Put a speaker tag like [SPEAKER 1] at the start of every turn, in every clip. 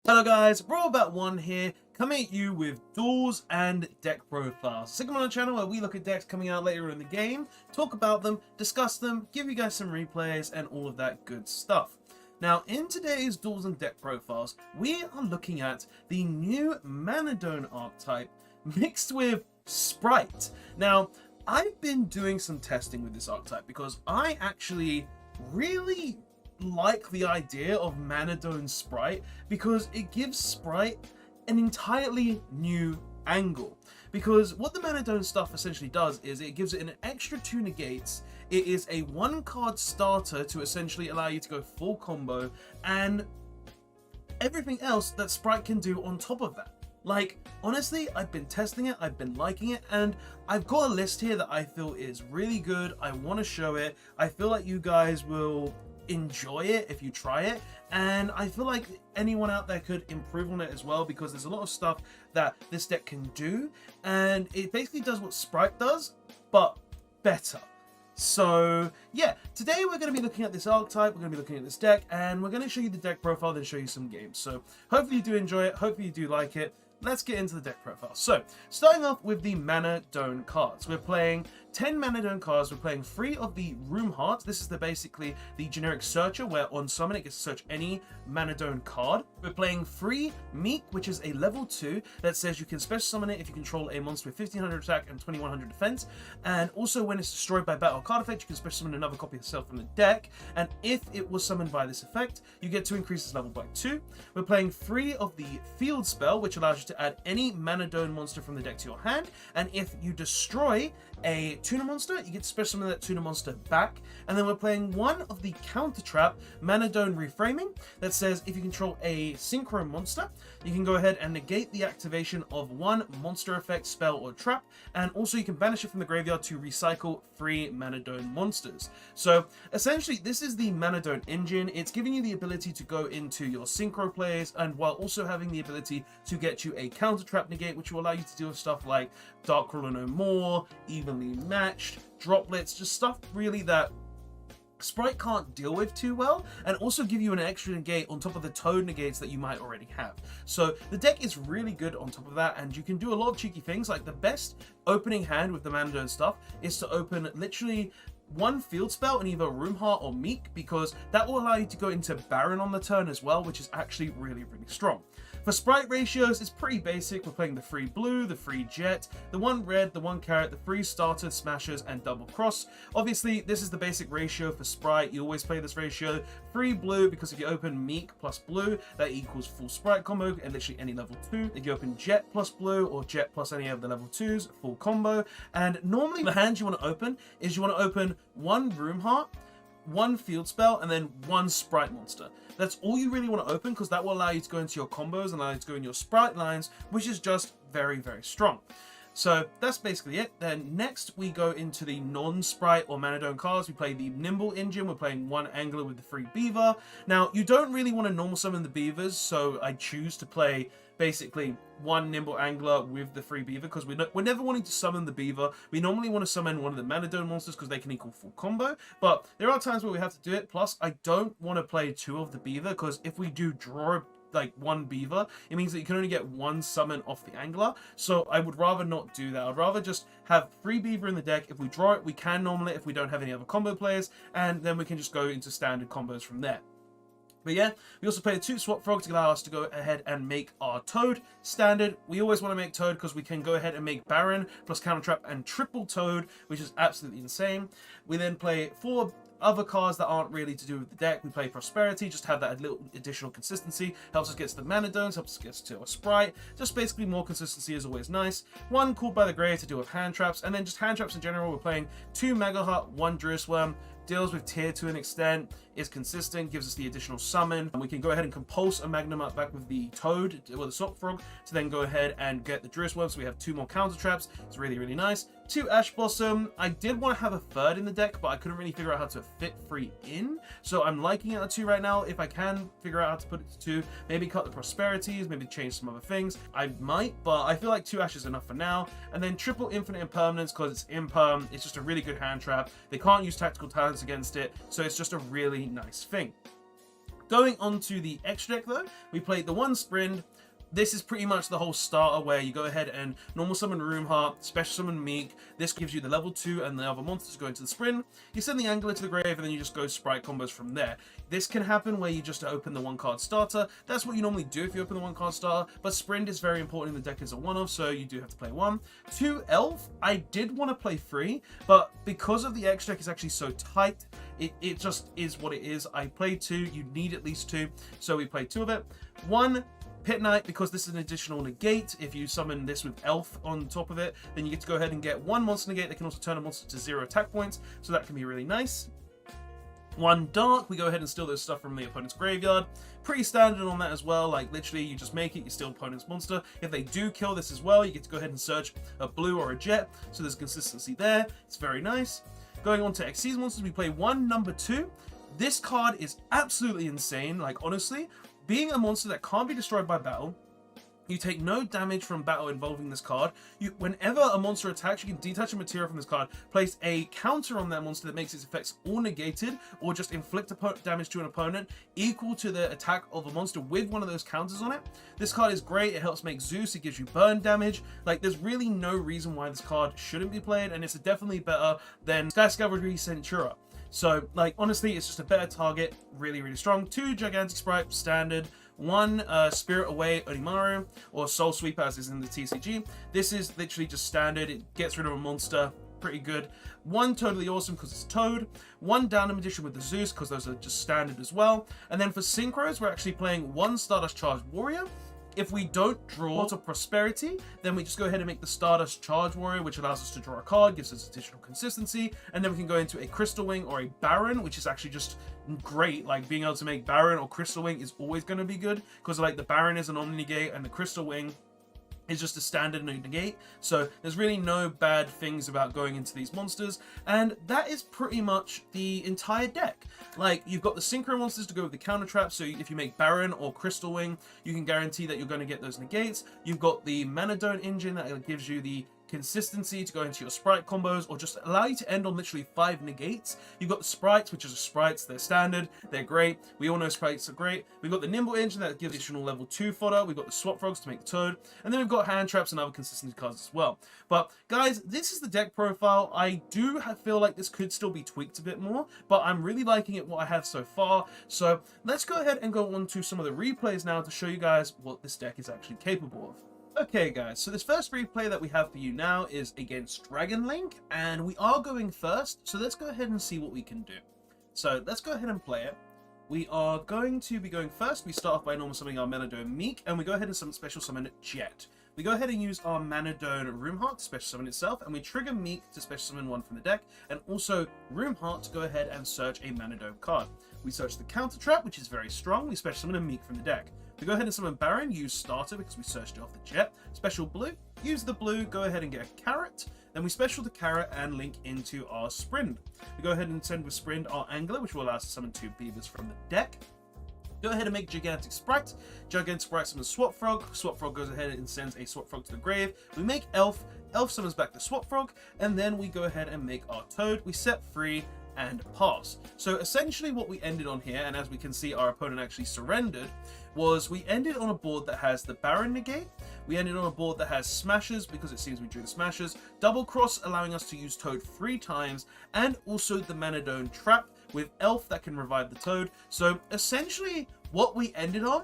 [SPEAKER 1] Hello guys, Robot1 here, coming at you with duels and deck profiles. Segment on the channel where we look at decks coming out later in the game, talk about them, discuss them, give you guys some replays and all of that good stuff. Now in today's duels and deck profiles, we are looking at the new Manadome archetype mixed with Sprite. Now I've been doing some testing with this archetype because I actually really like the idea of Manadome Sprite because it gives Sprite an entirely new angle. Because what the Manadome stuff essentially does is it gives it an extra 2 negates. It is a 1-card starter to essentially allow you to go full combo and everything else that Sprite can do on top of that. Like, honestly, I've been testing it, I've been liking it, and I've got a list here that I feel is really good. I want to show it. I feel like you guys will enjoy it if you try it, and I feel like anyone out there could improve on it as well, because there's a lot of stuff that this deck can do, and it basically does what Sprite does, but better. So yeah, today we're going to be looking at this archetype, we're going to be looking at this deck, and we're going to show you the deck profile, then show you some games. So hopefully you do enjoy it, hopefully you do like it. Let's get into the deck profile. So, starting off with the Manadome cards. We're playing 10 Manadome cards. We're playing 3 of the Room Hearts. This is basically the generic searcher, where on summon it gets to search any Manadome card. We're playing 3 Meek, which is a level 2 that says you can special summon it if you control a monster with 1500 attack and 2100 defense. And also when it's destroyed by battle card effect, you can special summon another copy of itself from the deck. And if it was summoned by this effect, you get to increase its level by 2. We're playing 3 of the Field spell, which allows you to add any Manadome monster from the deck to your hand, and if you destroy a Tuna monster, you get to special summon that Tuna monster back. And then we're playing 1 of the counter trap Manadome Reframing that says if you control a synchro monster, you can go ahead and negate the activation of 1 monster effect, spell, or trap, and also you can banish it from the graveyard to recycle 3 Manadome monsters. So essentially this is the Manadome engine. It's giving you the ability to go into your synchro plays, and while also having the ability to get you a counter trap negate, which will allow you to deal with stuff like Darkcrawler No More, Evenly Matched, Droplets, just stuff really that Sprite can't deal with too well, and also give you an extra negate on top of the Toad negates that you might already have. So the deck is really good on top of that, and you can do a lot of cheeky things. Like the best opening hand with the Manadome stuff is to open literally 1 field spell in either Room Heart or Meek, because that will allow you to go into Baron on the turn as well, which is actually really strong. For Sprite ratios, it's pretty basic. We're playing the 3 blue, the 3 jet, the 1 red, the 1 carrot, the 3 starters, smashers, and double cross. Obviously, this is the basic ratio for Sprite. You always play this ratio. 3 blue, because if you open Meek plus blue, that equals full Sprite combo, and literally any level 2. If you open jet plus blue, or jet plus any of the level 2s, full combo. And normally the hands you want to open is you want to open 1 Room Heart, 1 field spell, and then 1 Sprite monster. That's all you really want to open, because that will allow you to go into your combos and allow you to go in your Sprite lines, which is just very strong. So that's basically it. Then next we go into the non-Sprite or Manadome cards. We play the Nimble engine. We're playing 1 Angler with the 3 Beaver. Now you don't really want to normal summon the Beavers, so I choose to play basically 1 Nimble Angler with the 3 Beaver, because we're never wanting to summon the Beaver. We normally want to summon one of the Manadome monsters because they can equal full combo, but there are times where we have to do it. Plus, I don't want to play 2 of the Beaver, because if we do draw like 1 Beaver, it means that you can only get 1 summon off the Angler, so I would rather not do that. I'd rather just have 3 Beaver in the deck. If we draw it, we can normal it if we don't have any other combo players, and then we can just go into standard combos from there. But yeah, we also play a 2 Swap Frog to allow us to go ahead and make our Toad standard. We always want to make Toad because we can go ahead and make Baron plus Counter Trap and triple Toad, which is absolutely insane. We then play 4 other cards that aren't really to do with the deck. We play Prosperity, just to have that little additional consistency. Helps us get to the Manadomes, helps us get to a Sprite. Just basically more consistency is always nice. 1 Called by the Grey to deal with hand traps, and then just hand traps in general. We're playing 2 Mega Hut, 1 Druid Worm. Deals with tier to an extent, is consistent, gives us the additional summon, and we can go ahead and compulse a Magnum up back with the Toad, or the Swap Frog, to then go ahead and get the Druid Worm, so we have 2 more counter traps. It's really nice. 2 Ash Blossom. I did want to have a 3rd in the deck, but I couldn't really figure out how to fit 3 in, so I'm liking it at 2 right now. If I can figure out how to put it to 2, maybe cut the Prosperities, maybe change some other things, I might, but I feel like 2 Ash is enough for now. And then triple Infinite Impermanence, because it's imperm, it's just a really good hand trap. They can't use tactical talents against it, so it's just a really nice thing. Going on to the extra deck though, we played the one Sprint. This is pretty much the whole starter where you go ahead and normal summon Roomheart, special summon Meek. This gives you the level 2 and the other monsters go into the Sprint. You send the Angler to the grave and then you just go Sprite combos from there. This can happen where you just open the 1-card starter. That's what you normally do if you open the 1-card starter, but Sprint is very important in the deck as a one-off, so you do have to play 1. 2 Elf, I did want to play 3, but because of the extra deck is actually so tight, it just is what it is. I played 2, you need at least 2, so we played 2 of it. 1 Pit Knight, because this is an additional negate. If you summon this with Elf on top of it, then you get to go ahead and get 1 monster negate that can also turn a monster to 0 attack points, so that can be really nice. 1 Dark, we go ahead and steal those stuff from the opponent's graveyard. Pretty standard on that as well, like literally you just make it, you steal opponent's monster. If they do kill this as well, you get to go ahead and search a blue or a jet, so there's consistency there. It's very nice. Going on to Xyz monsters, we play 1 number 2. This card is absolutely insane, like honestly. Being a monster that can't be destroyed by battle, you take no damage from battle involving this card. Whenever a monster attacks, you can detach a material from this card, place a counter on that monster that makes its effects all negated, or just inflict damage to an opponent equal to the attack of a monster with one of those counters on it. This card is great. It helps make Zeus. It gives you burn damage. Like, there's really no reason why this card shouldn't be played, and it's definitely better than Sky Scavalry Centura. So, like, honestly, it's just a better target. Really, really strong. 2 Gigantic Sprite, standard. 1 Spirit Away Onimaru, or Soul Sweeper as is in the TCG. This is literally just standard. It gets rid of a monster. Pretty good. 1 Totally Awesome because it's Toad. 1 Down Magician with the Zeus because those are just standard as well. And then for synchros, we're actually playing 1 Stardust Charged Warrior. If we don't draw to Prosperity, then we just go ahead and make the Stardust Charge Warrior, which allows us to draw a card, gives us additional consistency, and then we can go into a Crystal Wing or a Baron, which is actually just great. Like, being able to make Baron or Crystal Wing is always going to be good, because like the Baron is an Omni Negate, and the Crystal Wing is just a standard negate, so there's really no bad things about going into these monsters, and that is pretty much the entire deck. Like, you've got the synchro monsters to go with the counter traps, so if you make Baron or Crystal Wing, you can guarantee that you're going to get those negates. You've got the Manadome engine that gives you the consistency to go into your Sprite combos, or just allow you to end on literally 5 negates. You've got the Sprites, which is Sprites. They're standard. They're great. We all know Sprites are great. We've got the Nimble engine that gives additional level 2 fodder. We've got the Swap Frogs to make the Toad. And then we've got hand traps and other consistency cards as well. But guys, this is the deck profile. I do feel like this could still be tweaked a bit more, but I'm really liking it what I have so far. So let's go ahead and go on to some of the replays now to show you guys what this deck is actually capable of. Okay guys, so this first replay that we have for you now is against Dragon Link, and we are going first, so let's go ahead and see what we can do. So let's go ahead and play it. We are going to be going first. We start off by normal summoning our Manadome Meek, and we go ahead and special summon Jet. We go ahead and use our Manadome Roomheart to special summon itself, and we trigger Meek to special summon 1 from the deck, and also Roomheart to go ahead and search a Manadome card. We search the counter trap, which is very strong. We special summon a Meek from the deck. We go ahead and summon Baron, use Starter because we searched it off the Jet. Special Blue, use the Blue, go ahead and get a Carrot. Then we special the Carrot and link into our Sprint. We go ahead and send with Sprint our Angler, which will allow us to summon 2 Beavers from the deck. Go ahead and make Gigantic Sprite. Gigantic Sprite summons Swap Frog. Swap Frog goes ahead and sends a Swap Frog to the grave. We make Elf. Elf summons back the Swap Frog. And then we go ahead and make our Toad. We set free and pass. So essentially what we ended on here, and as we can see our opponent actually surrendered, was we ended on a board that has the Baron negate. We ended on a board that has Smashes because it seems we drew the Smashes. Double Cross allowing us to use Toad 3 times, and also the Manadome trap with Elf that can revive the Toad. So essentially what we ended on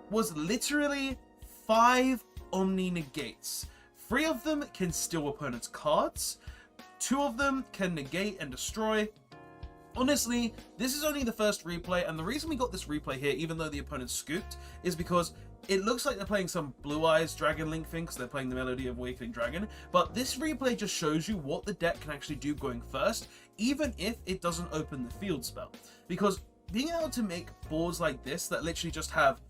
[SPEAKER 1] was literally 5 Omni negates. 3 of them can steal opponents' cards. 2 of them can negate and destroy. Honestly, this is only the first replay, and the reason we got this replay here, even though the opponent scooped, is because it looks like they're playing some Blue Eyes Dragon Link thing, because they're playing the Melody of Awakening Dragon, but this replay just shows you what the deck can actually do going first, even if it doesn't open the field spell. Because being able to make boards like this that literally just have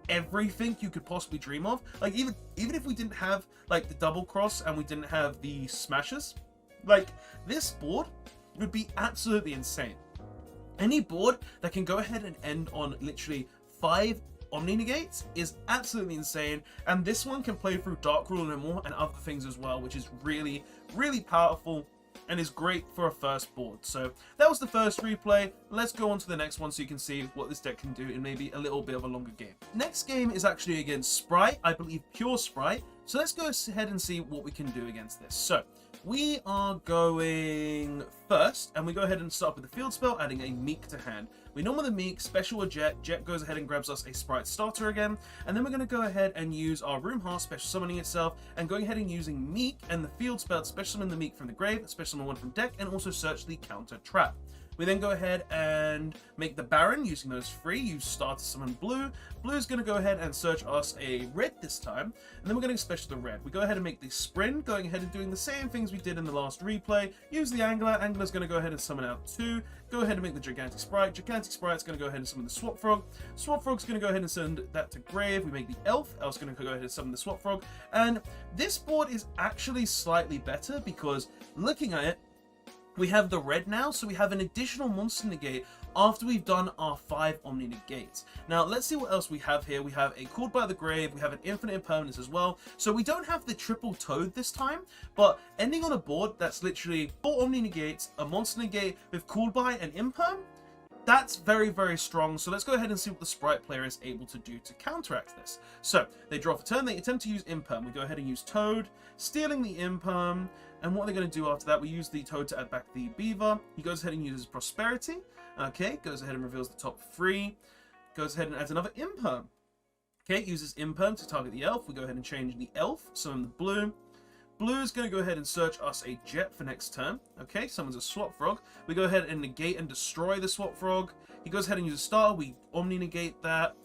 [SPEAKER 1] everything you could possibly dream of, like even if we didn't have like the Double Cross and we didn't have the Smashes, like this board would be absolutely insane. Any board that can go ahead and end on literally 5 Omni negates is absolutely insane, and this one can play through Dark Rule no more and other things as well, which is really, really powerful and is great for a first board. So that was the first replay. Let's go on to the next one so you can see what this deck can do in maybe a little bit of a longer game. Next game is actually against Sprite, I believe pure Sprite. So let's go ahead and see what we can do against this. So we are going first, and we go ahead and start with the field spell, adding a Meek to hand. We normal the Meek, special a Jet. Jet goes ahead and grabs us a Sprite starter again, and then we're going to go ahead and use our Room Heart, special summoning itself, and going ahead and using Meek and the field spell to special summon the Meek from the grave, special summon one from deck, and also search the counter trap. We then go ahead and make the Baron using those three. Use Star to summon Blue. Blue is going to go ahead and search us a red this time. And then we're going to special the red. We go ahead and make the Sprint, going ahead and doing the same things we did in the last replay. Use the Angler. Angler's going to go ahead and summon out 2. Go ahead and make the Gigantic Sprite. Gigantic Sprite's going to go ahead and summon the Swap Frog. Swap Frog's going to go ahead and send that to grave. We make the Elf. Elf's going to go ahead and summon the Swap Frog. And this board is actually slightly better because looking at it, we have the red now, so we have an additional monster negate after we've done our 5 Omni negates. Now, let's see what else we have here. We have a Called by the Grave, we have an Infinite Impermanence as well. So we don't have the triple Toad this time, but ending on a board that's literally 4 Omni negates, a monster negate with Called by and Imperm, that's very, very strong. So let's go ahead and see what the Sprite player is able to do to counteract this. So they draw for turn, they attempt to use Imperm. We go ahead and use Toad, stealing the Imperm. And what they're going to do after that, we use the Toad to add back the Beaver. He goes ahead and uses Prosperity. Okay, goes ahead and reveals the top 3. Goes ahead and adds another Imperm. Okay, uses Imperm to target the Elf. We go ahead and change the Elf, summon the Blue. Blue is going to go ahead and search us a Jet for next turn. Okay, summons a Swap Frog. We go ahead and negate and destroy the Swap Frog. He goes ahead and uses Star. We Omni negate that.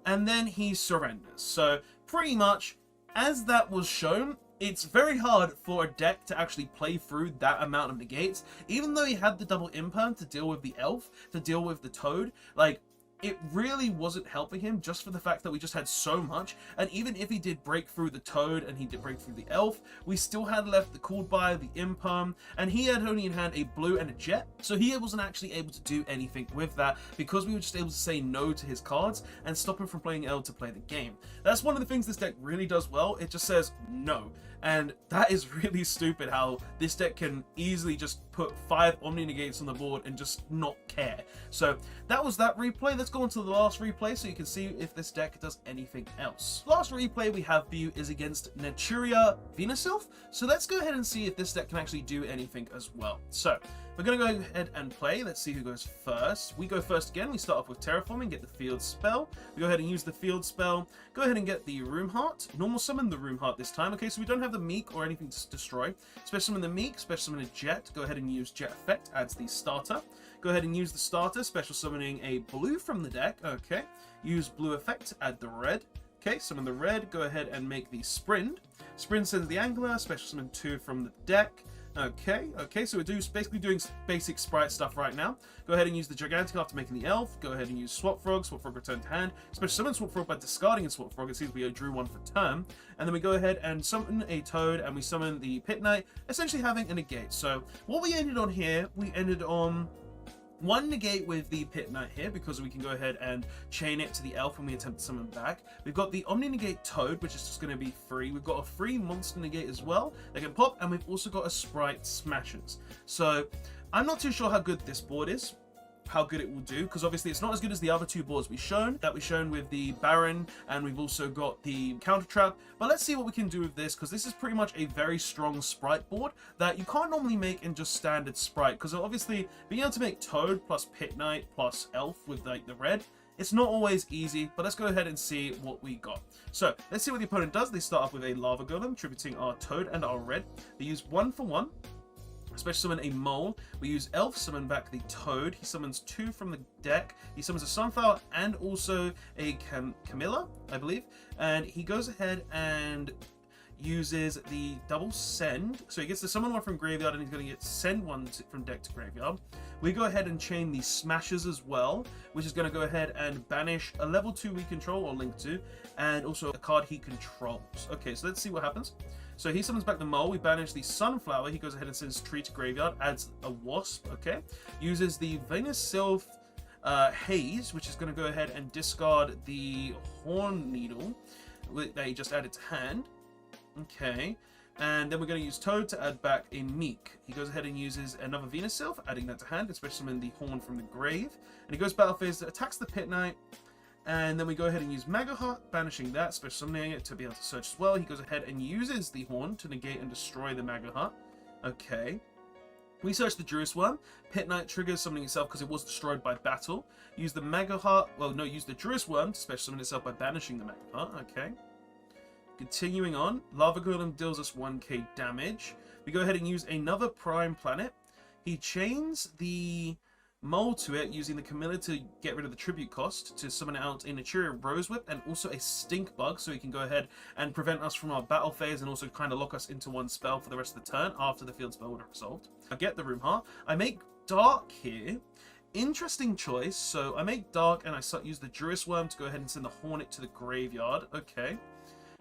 [SPEAKER 1] And then he surrenders. So pretty much, as that was shown, it's very hard for a deck to actually play through that amount of negates. Even though he had the double Imperm to deal with the Elf, to deal with the Toad, like, it really wasn't helping him just for the fact that we just had so much. And even if he did break through the Toad and he did break through the Elf, we still had left the Called by, the Imperm, and he had only in hand a Blue and a Jet. So he wasn't actually able to do anything with that because we were just able to say no to his cards and stop him from playing L to play the game. That's one of the things this deck really does well. It just says no. And that is really stupid how this deck can easily just put 5 Omni negates on the board and just not care. So that was that replay. Let's go on to the last replay so you can see if this deck does anything else. Last replay we have for you is against Naturia Venusilph. So let's go ahead and see if this deck can actually do anything as well. So we're going to go ahead and play. Let's see who goes first. We go first again. We start off with Terraforming, get the field spell. We go ahead and use the field spell. Go ahead and get the Room Heart. Normal summon the Room Heart this time. Okay, so we don't have the Meek or anything to destroy. Special summon the Meek, special summon a Jet. Go ahead and use Jet Effect, adds the starter. Go ahead and use the starter, special summoning a Blue from the deck. Okay, use Blue Effect to add the red. Okay, summon the red. Go ahead and make the Sprint. Sprint sends the Angler, special summon 2 from the deck. Okay, so we're basically doing basic Sprite stuff right now. Go ahead and use the Gigantic after making the Elf. Go ahead and use Swap Frog. Swap Frog return to hand. Special summon Swap Frog by discarding a Swap Frog. It seems we drew 1 for turn. And then we go ahead and summon a Toad, and we summon the Pit Knight, essentially having a negate. So what we ended on here, we ended on 1 negate with the Pit Knight here because we can go ahead and chain it to the Elf when we attempt to summon back. We've got the Omni negate Toad, which is just going to be free. We've got a free monster negate as well that can pop, and we've also got a Sprite Smashes. So I'm not too sure how good this board is, how good it will do, because obviously it's not as good as the other 2 boards we've shown with the Baron, and we've also got the Counter Trap. But let's see what we can do with this, because this is pretty much a very strong Sprite board that you can't normally make in just standard Sprite, because obviously being able to make Toad plus Pit Knight plus Elf with like the red, it's not always easy. But let's go ahead and see what we got. So let's see what the opponent does. They start off with a Lava Golem, tributing our Toad and our red. They use 1 for 1. Special summon a Mole. We use Elf, summon back the Toad. He summons 2 from the deck. He summons a Sunflower and also a Camilla, I believe. And he goes ahead and uses the double send. So he gets to summon 1 from graveyard, and he's going to get send 1 from deck to graveyard. We go ahead and chain the Smashes as well, which is going to go ahead and banish a level 2 we control or link to, and also a card he controls. Okay, so let's see what happens. So he summons back the Mole. We banish the Sunflower. He goes ahead and sends Tree to graveyard, adds a Wasp. Okay, uses the Venusilph Haze, which is going to go ahead and discard the Horn Needle that he just added to hand. Okay, And then we're going to use Toad to add back a Meek. He goes ahead and uses another Venus Sylph, adding that to hand, especially summon the Horn from the grave. And he goes battle phase, attacks the Pit Knight. And then we go ahead and use Mega Heart, banishing that, special summoning it to be able to search as well. He goes ahead and uses the Horn to negate and destroy the Mega Heart. Okay. We search the Druid Worm. Pit Knight triggers summoning itself because it was destroyed by battle. Use the Mega Heart, use the Druid Worm to special summon itself by banishing the Mega Heart. Okay. Continuing on, Lava Golem deals us 1k damage. We go ahead and use another Prime Planet. He chains the Mole to it using the Camilla to get rid of the tribute cost to summon out a Naturia Rose Whip and also a Stink Bug, so he can go ahead and prevent us from our battle phase and also kind of lock us into one spell for the rest of the turn after the field spell would have resolved. I get the Room Heart. I make Dark here. Interesting choice. So I make Dark and I use the Druid Worm to go ahead and send the Hornet to the graveyard. Okay.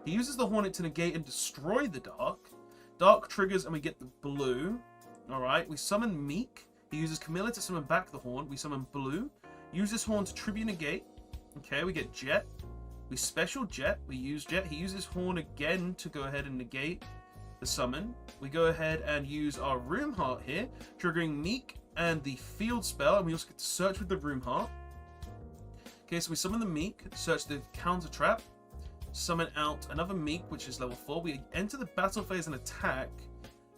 [SPEAKER 1] He uses the Hornet to negate and destroy the Dark. Dark triggers and we get the blue. Alright, we summon Meek. He uses Camilla to summon back the Horn. We summon blue. Use this Horn to tribute negate. Okay, we get Jet. We special Jet. We use Jet. He uses Horn again to go ahead and negate the summon. We go ahead and use our Room Heart here, triggering Meek and the field spell. And we also get to search with the Room Heart. Okay, so we summon the Meek, search the counter trap, summon out another Meek, which is level 4. We enter the battle phase and attack.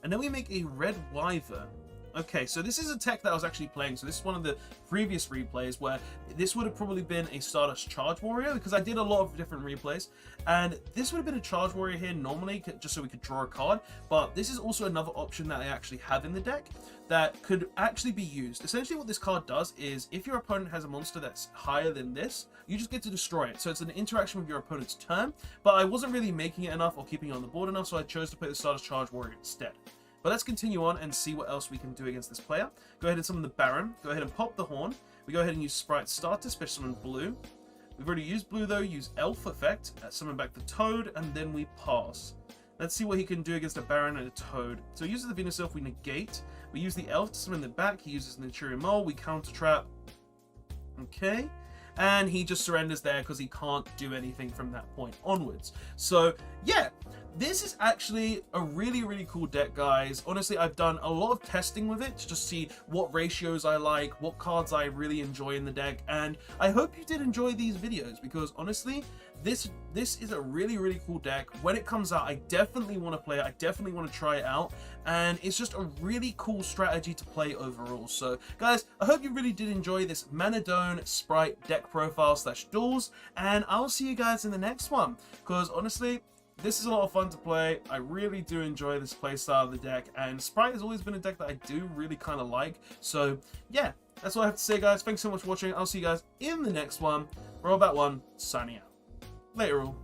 [SPEAKER 1] And then we make a Red Wyvern. Okay, so this is a tech that I was actually playing. So this is one of the previous replays where this would have probably been a Stardust Charge Warrior, because I did a lot of different replays. And this would have been a Charge Warrior here normally, just so we could draw a card. But this is also another option that I actually have in the deck that could actually be used. Essentially what this card does is, if your opponent has a monster that's higher than this, you just get to destroy it. So it's an interaction with your opponent's turn, but I wasn't really making it enough or keeping it on the board enough, so I chose to play the Stardust Charge Warrior instead. But let's continue on and see what else we can do against this player. Go ahead and summon the Baron. Go ahead and pop the Horn. We go ahead and use Sprite Starter, special summon blue. We've already used blue though, use Elf effect, summon back the Toad, and then we pass. Let's see what he can do against a Baron and a Toad. So he uses the Venus Elf, we negate. We use the Elf to summon the back. He uses the Naturia Mole, we counter trap. Okay. And he just surrenders there because he can't do anything from that point onwards. So yeah, this is actually a really cool deck, guys. Honestly, I've done a lot of testing with it to just see what ratios I like, what cards I really enjoy in the deck, and I hope you did enjoy these videos because honestly, this is a really cool deck. When it comes out, I definitely want to play it. I definitely want to try it out, and it's just a really cool strategy to play overall. So guys, I hope you really did enjoy this Manadome Sprite deck profile / duels, and I'll see you guys in the next one because honestly, this is a lot of fun to play. I really do enjoy this playstyle of the deck, and Sprite has always been a deck that I do really kind of like. So yeah, that's all I have to say, guys. Thanks so much for watching. I'll see you guys in the next one. Rollback1, signing out. Later all.